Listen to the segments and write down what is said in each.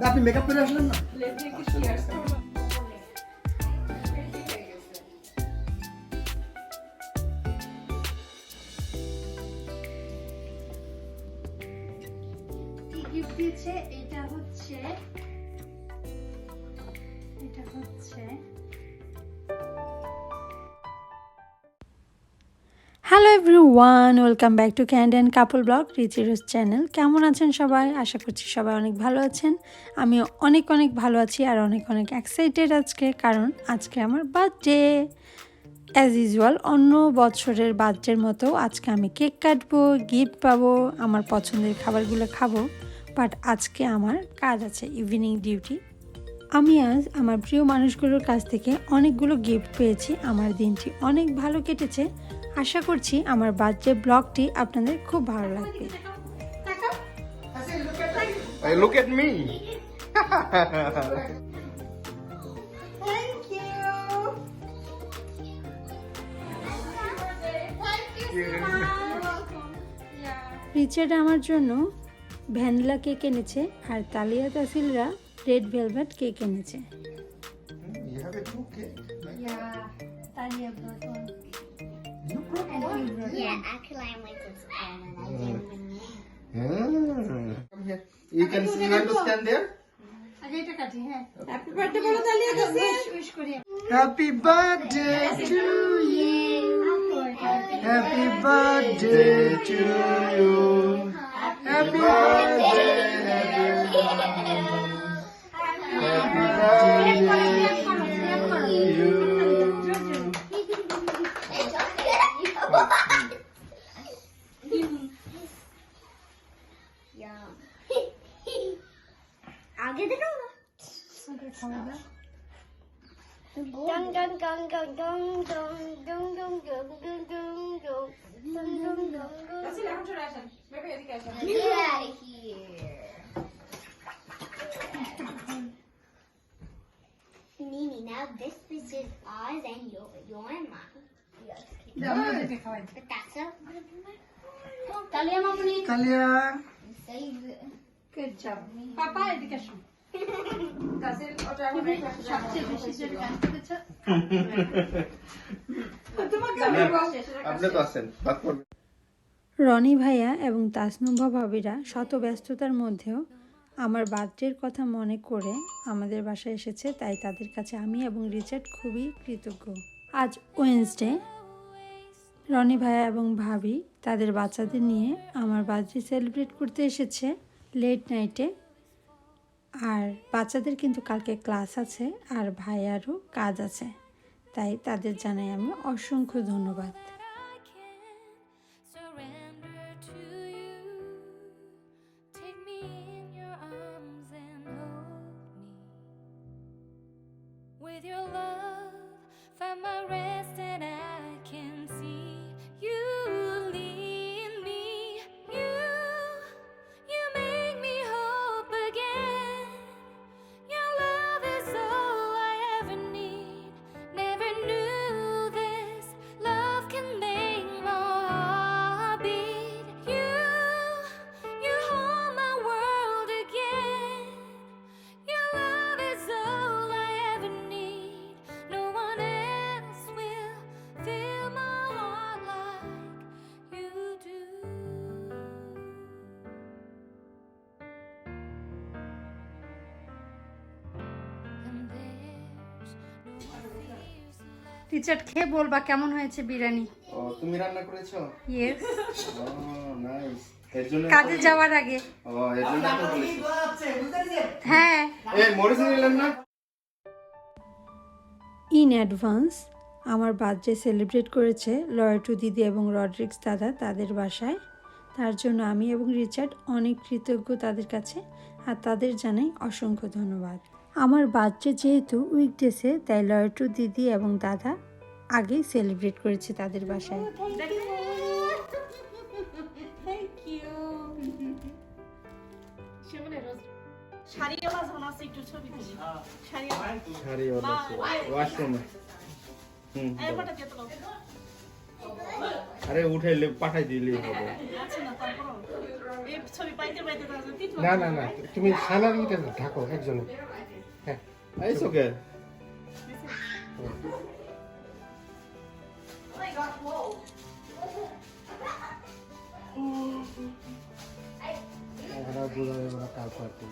আপনি মেকআপ করে আসলেন না? গিফট দিয়েছে এটা হচ্ছে hello everyone, welcome back to canned and couple blog Richie Rose channel. কেমন আছেন সবাই? আশা করছি সবাই অনেক ভালো আছেন। আমিও অনেক অনেক ভালো আছি আর অনেক অনেক এক্সাইটেড আজকে, কারণ আজকে আমার বার্থডে। অ্যাজ ইউজুয়াল অন্য বছরের বার্থডের মতো আজকে আমি কেক কাটবো, গিফট পাবো, আমার পছন্দের খাবারগুলো খাবো। বাট আজকে আমার কাজ আছে, ইভিনিং ডিউটি। আমি আজ আমার প্রিয় মানুষগুলোর কাছ থেকে অনেকগুলো গিফট পেয়েছি। আমার দিনটি অনেক ভালো কেটেছে। আশা করছি আমার বার্থডে ব্লগটি আপনাদের খুব ভালো লাগবে। Hey, look at me. Thank you. Richard আমার জন্য ভ্যানিলা কেক এনেছে আর তালিয়া তাসিলরা রেড ভেলভেট কেক এনেছে। You have a two cake. Yeah, Talia brought one. You brought one? Yeah, actually I went to school and I didn't bring it. Come here. You want to stand there? আগে এটা কাটি, হ্যাঁ। Happy birthday বলো তালিয়া তাসিল। Wish করি। Happy birthday to you. Happy birthday to you. Happy birthday. Happy birthday to you. Yeah. आगे देखो ना। Dun dun dun dun dun dun dun dun dun dun dun dun dun dun dun. Get out of here. Nini, now this is just ours and your and mine. But that's a তালিয়া Mamuni, Talia. save it. Good job. পাপা এদিকে আসো। তাসিল ওটা হবে সবচেয়ে বেশি যে কাজ করেছে। তোমাকে আমি বলছি আপনি তো আছেন, বাদ করবেন। রনি ভাইয়া এবং তাসনুভা ভাবিরা শত ব্যস্ততার মধ্যেও আমার বার্থডের কথা মনে করে আমাদের বাসায় এসেছে, তাই তাদের কাছে আমি এবং রিচার্ড খুবই কৃতজ্ঞ। আজ ওয়েডনেসডে, রনি ভাইয়া এবং ভাবি তাদের বাচ্চাদের নিয়ে আমার বার্থডে সেলিব্রেট করতে এসেছে লেট নাইটে। আর বাচ্চাদের কিন্তু কালকে ক্লাস আছে আর ভাইয়ারও কাজ আছে, তাই তাদের জানাই আমি অসংখ্য ধন্যবাদ। With your love, find my rest and I can see you lead me. You make me hope again. Your love is all I ever need. Never knew this love can make my heart beat. You hold my world again. Your love is all I ever need. No one else will fill my heart like you do. And there's no fears left. Richard খেয়ে বলবা কেমন হয়েছে বিরিয়ানি। ও, তুমি রান্না করেছো? Yes, ও, nice. এর জন্য কাজে যাওয়ার আগে। ও, এর জন্য তো বলেছি। হ্যাঁ, এই মরিচ নিলেন না? ইন অ্যাডভান্স আমার বার্থডে সেলিব্রেট করেছে লয়েটু দিদি এবং রড্রিক্স দাদা তাদের বাসায়। তার জন্য আমি এবং রিচার্ড অনেক কৃতজ্ঞ তাদের কাছে, আর তাদের জানাই অসংখ্য ধন্যবাদ। আমার বার্থডে যেহেতু উইকডেসে, তাই লয়েটু দিদি এবং দাদা আগেই সেলিব্রেট করেছে তাদের বাসায়। Thank you. শাড়িওয়ালা জন আছে, একটু ছবি তুলি। শাড়িওয়ালা আছে, ওয়াশরুমে। আরে উঠাইলে পাঠাই দিলেই হবে। আচ্ছা না, তারপর না না না তুমি সানার ইটা ঢাকো একজনে হ্যাঁ It's okay. এরা বুঝাবে ওরা কাজ করতে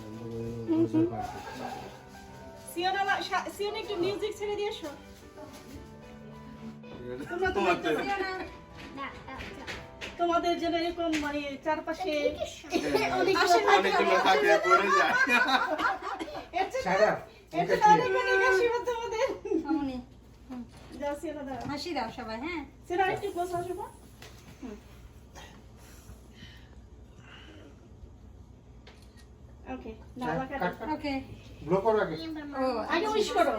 বুঝতে পারবে সিওনা একটু মিউজিক ছেড়ে দিয়ে এসো। তোমাদের জন্য এরকম মানে চারপাশে অনেকগুলো থাকে পড়ে যায়। সারা এটা তো অনেক বেশি তোমাদের। যাও সিওনা দাও। হাসি দাও সবাই, হ্যাঁ? সিওনা একটু ক্লোজ আসো না। ওকে না লাগা ওকে। ব্লো করো আগে আগে উইশ করো।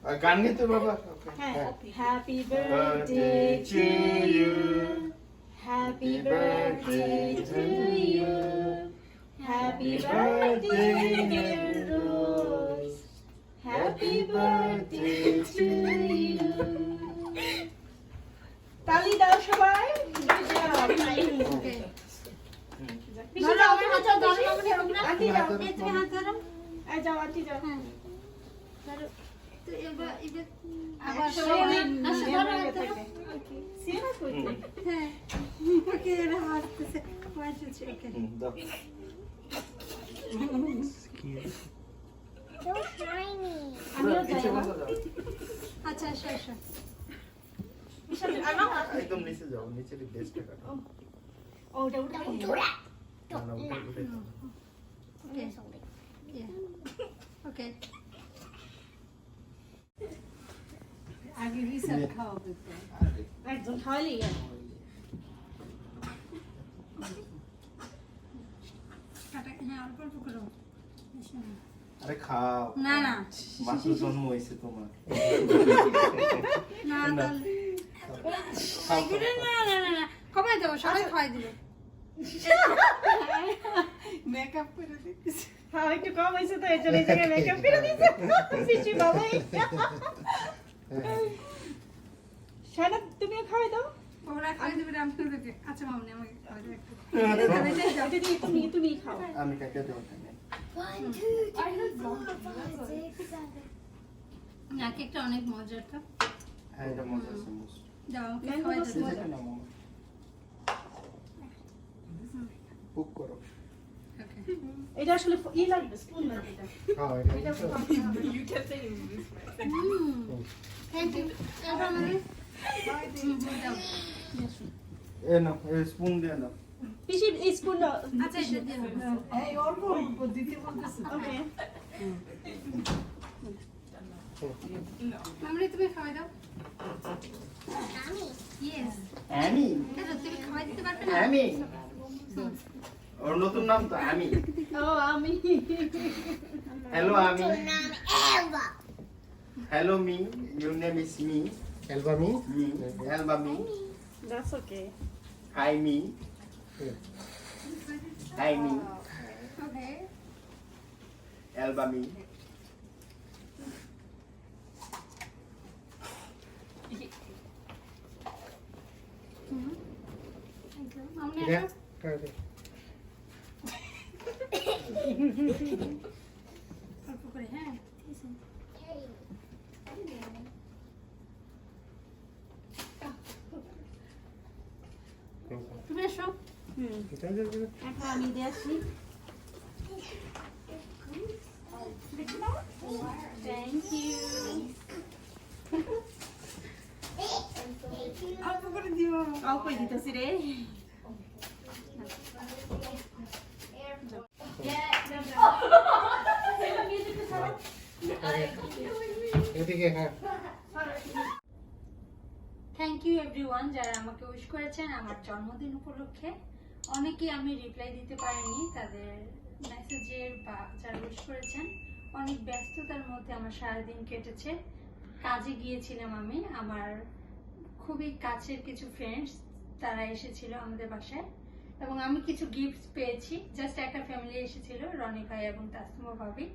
আর গান নিতে বাবা। হ্যাঁ happy birthday to you happy birthday to you happy birthday dear Rose happy birthday to you তালি দাও সবাই ওকে। পিছু যাও পিছু যাও আন্টি যাও তুমি হাত ধরো। এই যাও আন্টি যাও তো এবার আবার সিওনা কই হ্যাঁ। ওকে, এরা হাসতেছে। ওকে। দাও। So shiny. আমিও নিচে যাই বসে যাও। আচ্ছা, এসো এসো। একদম নিচে যাও, নিচে বেস্টটা কাটো। ওটা উঠে না, না, উঠে, উঠে। ওকে। ওকে। আগে রিসার্চ খাওয়াবে তো। একজন খাওয়ালি হ্যাঁ, অল্প অল্প করো। আরে খাও। না না মাত্র জন্ম হয়েছে তোমার। না তাহলে না না না না কমাই দেবো, সবাই খাওয়াই দিবে। মেকআপ করে দিতেছে। হ্যাঁ একটু কম হয়েছে তো এই জন্য এই জায়গায় মেকআপ করে দিয়েছে শিশু বাবাই শানা তুমি খাওয়াই দাও ওরা খাওয়াই দিবে আপনাদেরকে। আচ্ছা মামনি আমাকে খাওয়াই দেবে একটু। এটা দিয়ে তুমি খাও আমি কাকে দেবো না। 1, 2, 3, 4, 5, 6, 7. না, কেকটা অনেক মজার তো। হ্যাঁ, এটা মজা আছে মোস্ট। দাও আমাকে খাওয়াই দেবে। এটা না মামা। কুক করো। ওকে। এটা আসলে ই লাগবে স্পুন লাগবে এটা হ্যাঁ এটা থ্যাংক ইউ। এবার আমাদের দাও। এ নাও, এই স্পুন দিয়ে নাও। পিসি এই স্পুন দাও আচ্ছা এটা দিয়ে হবে। ওকে মামনি তুমি খাওয়াই দাও। ইয়েস। আমি এটা তুমি খাওয়াই দিতে পারবে না? আমি ওর নতুন নাম তো আমি। ও আমি হ্যালো আমি। Eva. Hello me, your name is me. অ্যালবামি মি, হেলবা মি। That's okay hi me. Hi me, okay. হেলবা মি। মামনি এটা আসো। অল্প করে, হ্যাঁ। তুমি এসো। এখন আমি দিয়ে আসি থ্যাংক ইউ অল্প করে দিও। অল্প দিতেছি রে এদিকে হ্যাঁ থ্যাংক ইউ এভরিওয়ান যারা আমাকে উইশ করেছেন আমার জন্মদিন উপলক্ষে। অনেকেই আমি রিপ্লাই দিতে পারিনি তাদের মেসেজের বা যারা উইশ করেছেন। অনেক ব্যস্ততার মধ্যে আমার সারাদিন কেটেছে। কাজে গিয়েছিলাম আমি, আমার খুবই কাছের কিছু ফ্রেন্ডস তারা এসেছিল আমাদের বাসায় এবং আমি কিছু গিফট পেয়েছি। জাস্ট একটা ফ্যামিলি এসেছিল, রনি ভাই এবং তাসনুমা ভাবি।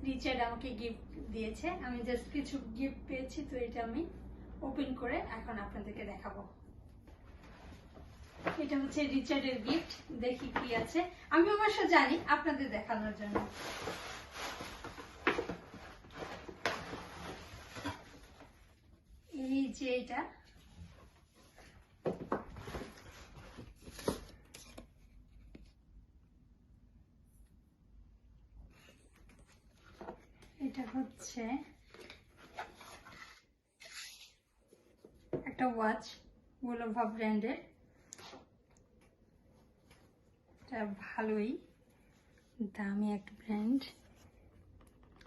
রিচার্ড আমাকে গিফট দিয়েছে, আমি জাস্ট কিছু গিফট পেয়েছি, তো এটা আমি ওপেন করে এখন আপনাদেরকে দেখাবো। এটা হচ্ছে রিচার্ডের গিফট, দেখি কি আছে। আমি অবশ্য জানি আপনাদের দেখানোর জন্য। এই যে এটা এটা হচ্ছে একটা ওয়াচ, গোলোভা ব্র্যান্ডের। এটা ভালোই দামি একটা brand,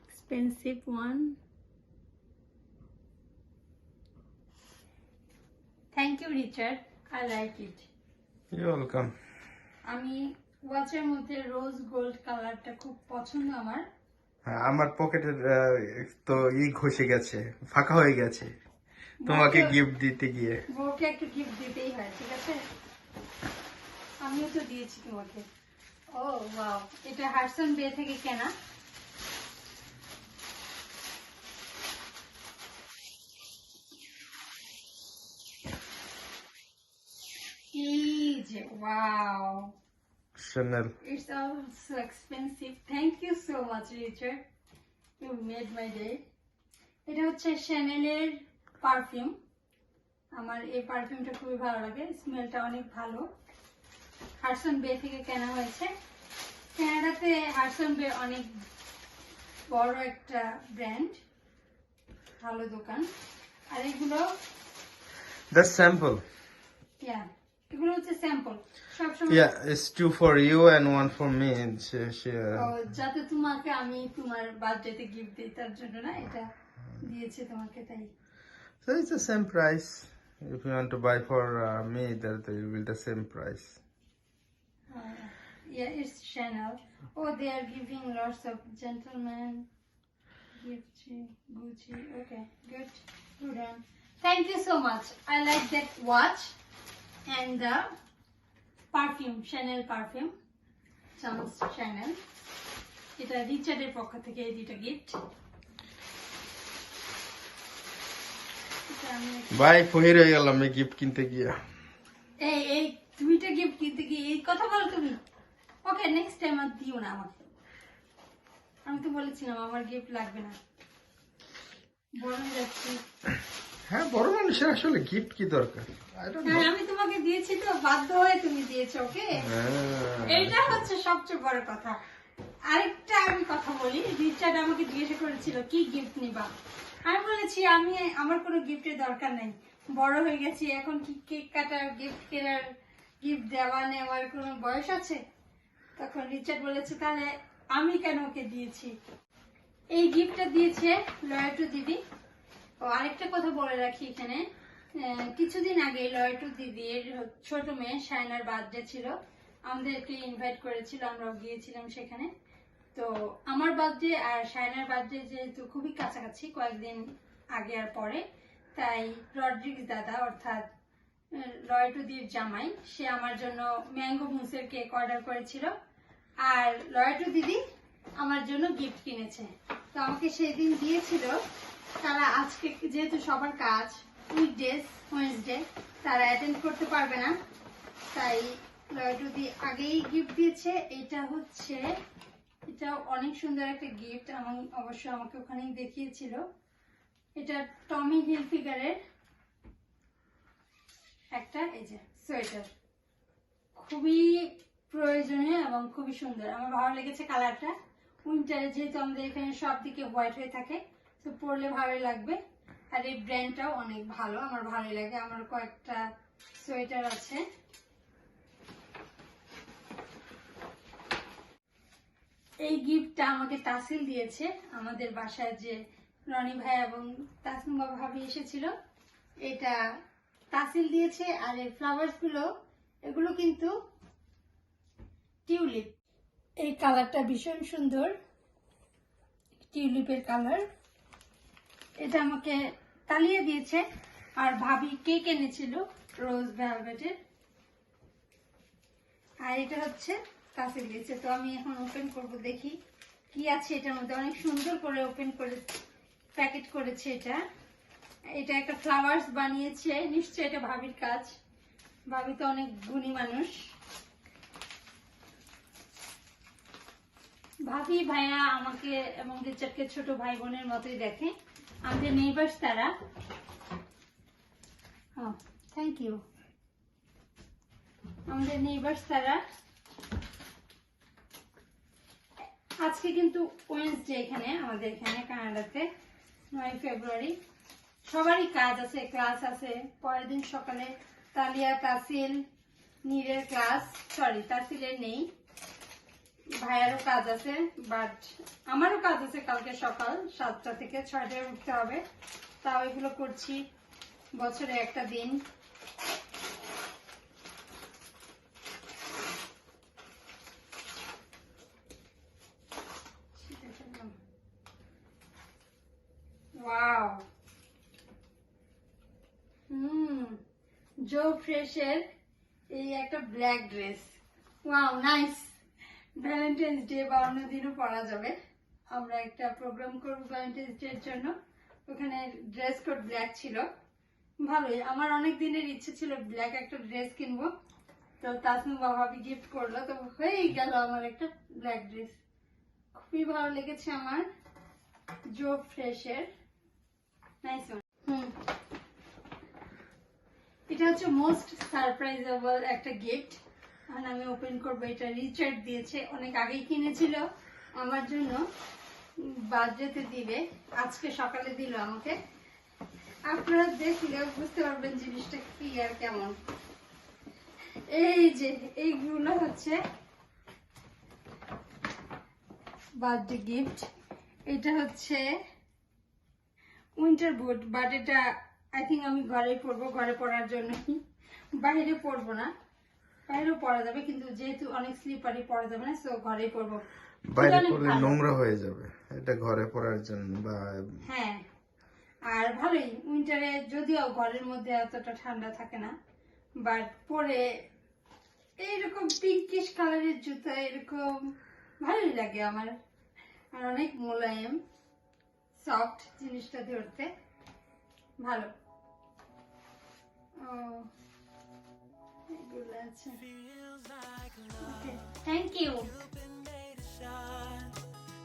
expensive one. Thank you Richard, I like it. You welcome. আমি ওয়াচের মধ্যে রোজ গোল্ড কালারটা খুব পছন্দ আমার। আমার পকেটের তো ঘষে গেছে, ফাঁকা হয়ে গেছে তোমাকে গিফট দিতে গিয়ে। বউকে একটু গিফট দিতেই হয়, ঠিক আছে? আমিও তো দিয়েছি তোমাকে। ও ওয়াও, এটা হারসন বে থেকে কেনা। এই যে wow, Chanel. it's also expensive. Thank you so much, Richard. You made my day. এটা হচ্ছে শ্যানেলের পারফিউম। আমার এই পারফিউমটা খুবই ভালো লাগে, স্মেলটা অনেক ভালো। হারসন বে থেকে কেনা হয়েছে। কানাডাতে হারসন বে অনেক বড় একটা ব্র্যান্ড, ভালো দোকান। আর এগুলো The sample. এগুলো হচ্ছে স্যাম্পল সবসময়। Yeah, it's 2 for you and 1 for me. যাতে তোমাকে আমি তোমার বার্থডেতে গিফট দিই তার জন্য না, এটা দিয়েছে তোমাকে তাই। So it's the same price. If you want to buy for me, that it will be the same price. Yeah, it's Chanel. Oh, they are giving lots of gentlemen gift, Gucci. Okay, good on. Thank you so much. I like that watch and the perfume, Chanel perfume. Sounds Chanel. এটা রিচার্ডের পক্ষ থেকে এই দুটো gift. ভাই ফহির হয়ে গেলাম এই gift কিনতে গিয়ে। এই দুইটা গিফট কিনতে গিয়ে এই কথা বল তুমি? ওকে, নেক্সট টাইম আর দিও না আমাকে। আমি তো বলেছিলাম আমার গিফট লাগবে না, বড় হয়ে যাচ্ছি। হ্যাঁ, বড় মানুষের আসলে গিফট কি দরকার? হ্যাঁ, আমি তোমাকে দিয়েছি তো বাধ্য হয়ে তুমি দিয়েছো। ওকে, এইটা হচ্ছে সবচেয়ে বড় কথা। আরেকটা আমি কথা বলি, রিচার্ড আমাকে জিজ্ঞাসা করেছিল কি গিফট নিবা। আমি বলেছি আমি আমার কোনো গিফটের দরকার নেই, বড় হয়ে গেছি, এখন কি কেক কাটার, গিফট কেনার, গিফট দেওয়া নেওয়ার কোনো বয়স আছে? তখন রিচার্ড বলেছে তাহলে আমি কেন ওকে দিয়েছি। এই গিফটটা দিয়েছে লয়াটু দিদি। ও আরেকটা কথা বলে রাখি এখানে, কিছুদিন আগে লয়াটু দিদির ছোট মেয়ে শায়নার বার্থডে ছিল, আমাদেরকে ইনভাইট করেছিল, আমরাও গিয়েছিলাম সেখানে। তো আমার বার্থডে আর শায়নার বার্থডে যেহেতু খুবই কাছাকাছি, কয়েকদিন আগে আর পরে, তাই রড্রিক্স দাদা অর্থাৎ লয়াটুদির জামাই, সে আমার জন্য ম্যাঙ্গো মুসের কেক অর্ডার করেছিল, আর লয়াটু দিদি আমার জন্য গিফট কিনেছে। তো আমাকে সেদিন দিয়েছিল। তারা আজকে যেহেতু সবার কাজ উইকডেজ, ওয়েডনেসডে, তারা অ্যাটেন্ড করতে পারবে না, তাই লয়াটুদি আগেই গিফট দিয়েছে। এটা অনেক সুন্দর একটা গিফট, অবশ্য আমাকে ওখানেই দেখিয়েছিল। এটা টমি হিলফিগারের একটা এই যে সোয়েটার, খুবই প্রয়োজনীয় এবং খুবই সুন্দর। আমার ভালো লেগেছে কালারটা। উইন্টারে যেহেতু আমাদের এখানে সব দিকে হোয়াইট হয়ে থাকে, তো পরলে ভালোই লাগবে। আর এই ব্র্যান্ডটাও অনেক ভালো, আমার ভালোই লাগে। আমার কয়েকটা সোয়েটার আছে। এই গিফটটা আমাকে তাসিল দিয়েছে। আমাদের বাসায় যে রনি ভাই এবং তাসনুবা ভাবি এসেছিল, এটা তাসিল দিয়েছে। আর এই ফ্লাওয়ার্স গুলো, এগুলো কিন্তু টিউলিপ। এই কালারটা ভীষণ সুন্দর, টিউলিপের কালার। এটা আমাকে তালিয়ে দিয়েছে। আর ভাবি কেক এনেছিল রোজ ভেলভেটের, আর এটা হচ্ছে তাসিল দিয়েছে। তো আমি এখন ওপেন করব, দেখি কি আছে এটার মধ্যে। অনেক সুন্দর করে ওপেন করে প্যাকেট করেছে। এটা একটা ফ্লাওয়ার্স বানিয়েছে, নিশ্চয়ই এটা ভাবির কাজ। ভাবি তো অনেক গুণী মানুষ। ভাবি ভাইয়া আমাকে এবং রিচার্ডকে ছোট ভাই বোনের মতোই দেখে। আমাদের নেইবার্স তারা। Thank you. আমাদের নেইবার্স তারা। আজকে কিন্তু ওয়েডনেসডে, এখানে আমাদের এখানে কানাডাতে 9 ফেব্রুয়ারি। সবারই কাজ আছে, ক্লাস আছে। পরের দিন সকালে তালিয়া, তাসিল, নীরের ক্লাস, সরি তাসিলের নেই, ভাইয়ারও কাজ আছে, বাট আমারও কাজ আছে। কালকে সকাল 7টা থেকে 6টায় উঠতে হবে, তাও এগুলো করছি বছরে একটা দিন। ওয়াও, জো ফ্রেশের এই একটা black dress. Wow, nice. Valentine's day বা অন্য দিনও পরা যাবে। আমরা একটা প্রোগ্রাম করবো ভ্যালেন্টাইন্স ডে এর জন্য, ওখানে ড্রেস কোড ব্ল্যাক ছিল। ভালোই, আমার অনেক দিনের ইচ্ছে ছিল ব্ল্যাক একটা ড্রেস কিনবো, তো তাসনু বাবাবি গিফট করলো, তো হয়েই গেল আমার একটা ব্ল্যাক ড্রেস। খুবই ভালো লেগেছে আমার। জো ফ্রেশের নাইস ওয়ান। এটা হচ্ছে মোস্ট সারপ্রাইজেবল একটা গিফট, আর আমি ওপেন করবো। এটা রিচার্ড দিয়েছে, অনেক আগেই কিনেছিল আমার জন্য, বার্থডেতে দিবে, আজকে সকালে দিল আমাকে। আপনারা দেখলে বুঝতে পারবেন জিনিসটা কি আর কেমন। এই যে এইগুলো হচ্ছে বার্থডে গিফট। এটা হচ্ছে উইন্টার বুট, বাট এটা আই থিঙ্ক আমি ঘরেই পরবো, ঘরে পরার জন্য, বাইরে পরবো না। বাইরেও পরা যাবে, কিন্তু যেহেতু অনেক স্লিপারি পরা যাবে না, সো ঘরেই পরবো। বাইরে পরলে নোংরা হয়ে যাবে, এটা ঘরে পরার জন্য। বা হ্যাঁ, আর ভালোই উইন্টারে, যদিও ঘরের মধ্যে এতটা ঠান্ডা থাকে না, বাট পরে এইরকম পিঙ্কিশ কালারের জুতা এরকম ভালোই লাগে আমার। আর অনেক মোলায়েম, সফট জিনিসটা ধরতে ভালো। এগুলো আছে। Thank you.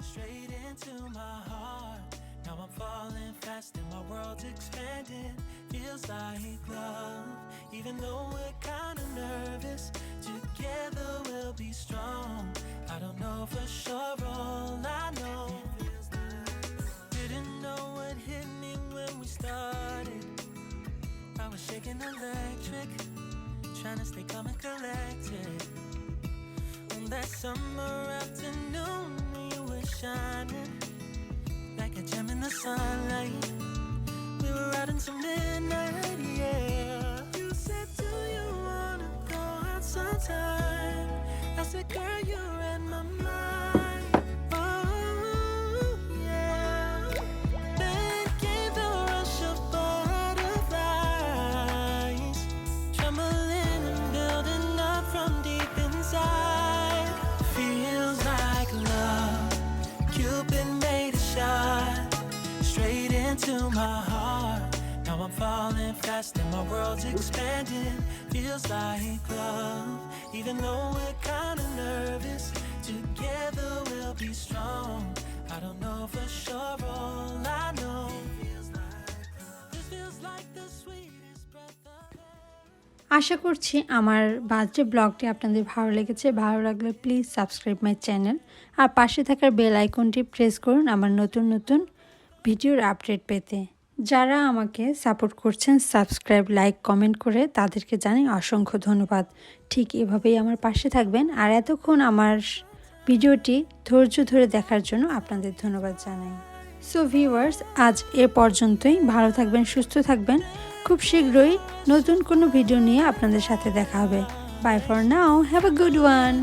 Straight into my heart. Now I'm falling fast and my world's expanding. Feels like love, even though we're kinda nervous. Together we'll be strong. I don't know for sure, all I know. Didn't know what hit me when we started. I was shaking electric, trying to stay calm and collected. On that summer afternoon, you were shining like a gem in the sunlight. We were out until midnight, yeah. You said, do you wanna go out sometime? I said, girl, you read my mind. Oh, yeah. Then came the rush of butterflies, trembling and building up from deep inside. Feels like love. Cupid made a shot straight into my heart. Now I'm falling fast and my world's expanding. Feels like love, even though we're kinda nervous. Together we'll be strong. I don't know for sure, all I know. This feels like the sweetest breath of air. আশা করছি আমার birthday ব্লগটি আপনাদের ভালো লেগেছে। ভালো লাগলে please subscribe my channel, আর পাশে থাকার বেল আইকনটি প্রেস করুন আমার নতুন নতুন ভিডিওর আপডেট পেতে। যারা আমাকে সাপোর্ট করছেন সাবস্ক্রাইব, লাইক, কমেন্ট করে, তাদেরকে জানাই অসংখ্য ধন্যবাদ। ঠিক এভাবেই আমার পাশে থাকবেন। আর এতক্ষণ আমার ভিডিওটি ধৈর্য ধরে দেখার জন্য আপনাদের ধন্যবাদ জানাই। সো ভিউয়ার্স, আজ এ পর্যন্তই। ভালো থাকবেন, সুস্থ থাকবেন। খুব শীঘ্রই নতুন কোনো ভিডিও নিয়ে আপনাদের সাথে দেখা হবে। Bye for now, have a good one.